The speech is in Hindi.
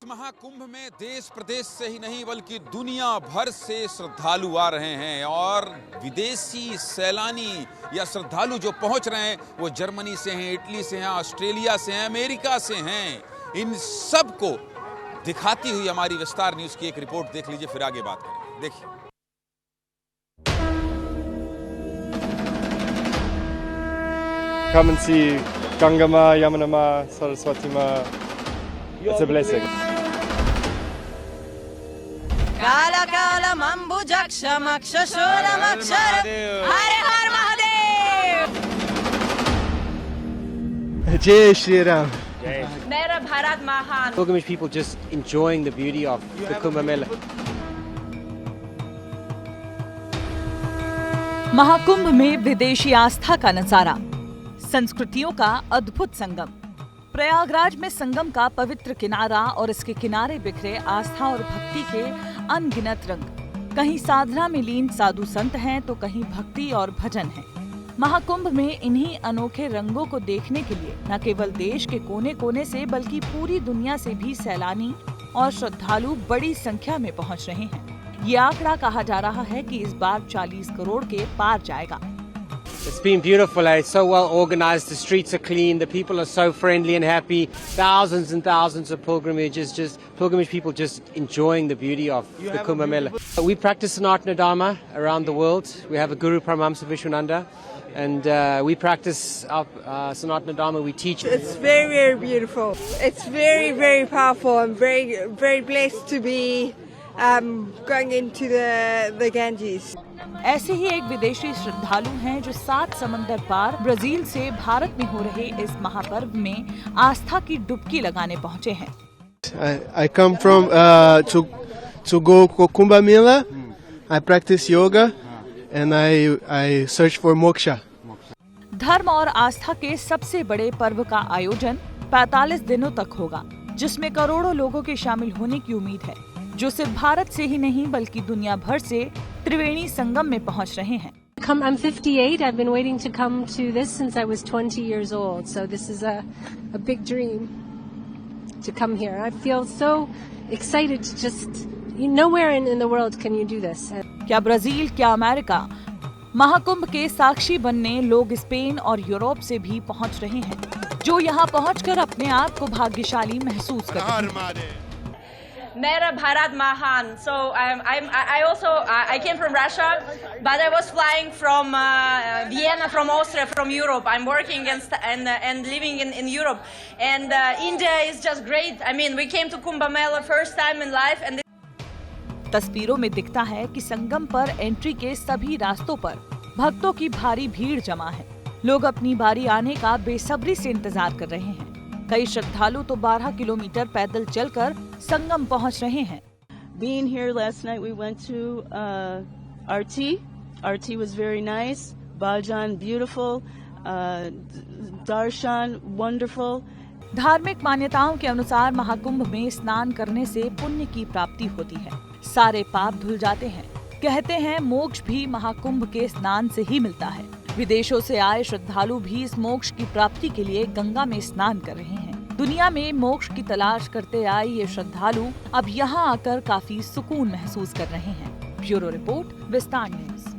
महाकुंभ में देश प्रदेश से ही नहीं बल्कि दुनिया भर से श्रद्धालु आ रहे हैं और विदेशी सैलानी या श्रद्धालु जो पहुंच रहे हैं वो जर्मनी से हैं, इटली से हैं, ऑस्ट्रेलिया से हैं, अमेरिका से हैं। इन सब को दिखाती हुई हमारी विस्तार न्यूज की एक रिपोर्ट देख लीजिए, फिर आगे बात करेंगे। देखिए। Come and see Ganga Ma, Yamuna Ma, Saraswati Ma. It's a blessing. Kala Kala Mambujaksham Akshashuram Aksharam Hare Har Mahadev. Jai Shri Ram. Mera Bharat Mahan. Pilgrimage people just enjoying the beauty of the Kumbh Mela. Mahakumbh में विदेशी आस्था का नजारा, संस्कृतियों का अद्भुत संगम। प्रयागराज में संगम का पवित्र किनारा और इसके किनारे बिखरे आस्था और भक्ति के अनगिनत रंग। कहीं साधना में लीन साधु संत हैं तो कहीं भक्ति और भजन है। महाकुंभ में इन्हीं अनोखे रंगों को देखने के लिए न केवल देश के कोने कोने से बल्कि पूरी दुनिया से भी सैलानी और श्रद्धालु बड़ी संख्या में पहुंच रहे हैं। ये आंकड़ा कहा जा रहा है कि इस बार 40 करोड़ के पार जाएगा। It's been beautiful. It's so well organized. The streets are clean. The people are so friendly and happy. Thousands and thousands of pilgrimage people just enjoying the beauty of the Kumbh Mela. We practice Sanatana Dharma around the world. We have a Guru Paramahamsa Vishwananda, and we practice our Sanatana Dharma. We teach. It's very, very beautiful. It's very, very powerful. I'm very, very blessed to be going into the Ganges. ऐसे ही एक विदेशी श्रद्धालु हैं जो 7 समंदर पार ब्राजील से भारत में हो रहे इस महापर्व में आस्था की डुबकी लगाने पहुंचे हैं। I come from to go Kumbh Mela. I practice yoga and I search for moksha. धर्म और आस्था के सबसे बड़े पर्व का आयोजन 45 दिनों तक होगा, जिसमें करोड़ों लोगों के शामिल होने की उम्मीद है, जो सिर्फ भारत से ही नहीं बल्कि दुनिया भर से त्रिवेणी संगम में पहुंच रहे हैं। I'm 58. I've been waiting to come to this since I was 20 years old. So this is a big dream to come here. I feel so excited to just nowhere in the world can you do this. क्या ब्राजील, क्या अमेरिका, महाकुंभ के साक्षी बनने लोग स्पेन और यूरोप से भी पहुंच रहे हैं, जो यहाँ पहुंचकर अपने आप को भाग्यशाली महसूस कर रहे हैं। Mera Bharat Mahan. So I came from Russia, but I was flying from Vienna, from Austria, from Europe. I'm working and living in Europe, and India is just great. I mean, we came to Kumbh Mela first time in life, and तस्वीरों में दिखता है कि संगम पर एंट्री के सभी रास्तों पर भक्तों की भारी भीड़ जमा है। लोग अपनी बारी आने का बेसब्री से इंतजार कर रहे हैं। कई श्रद्धालु तो 12 किलोमीटर पैदल चलकर संगम पहुंच रहे हैं। Being here last night, we went to RT. RT was very nice. Bajan, beautiful. Darshan, wonderful. धार्मिक मान्यताओं के अनुसार महाकुंभ में स्नान करने से पुण्य की प्राप्ति होती है, सारे पाप धुल जाते हैं। कहते हैं मोक्ष भी महाकुंभ के स्नान से ही मिलता है। विदेशों से आए श्रद्धालु भी इस मोक्ष की प्राप्ति के लिए गंगा में स्नान कर रहे हैं। दुनिया में मोक्ष की तलाश करते आए ये श्रद्धालु अब यहाँ आकर काफी सुकून महसूस कर रहे हैं। ब्यूरो रिपोर्ट, विस्तार न्यूज।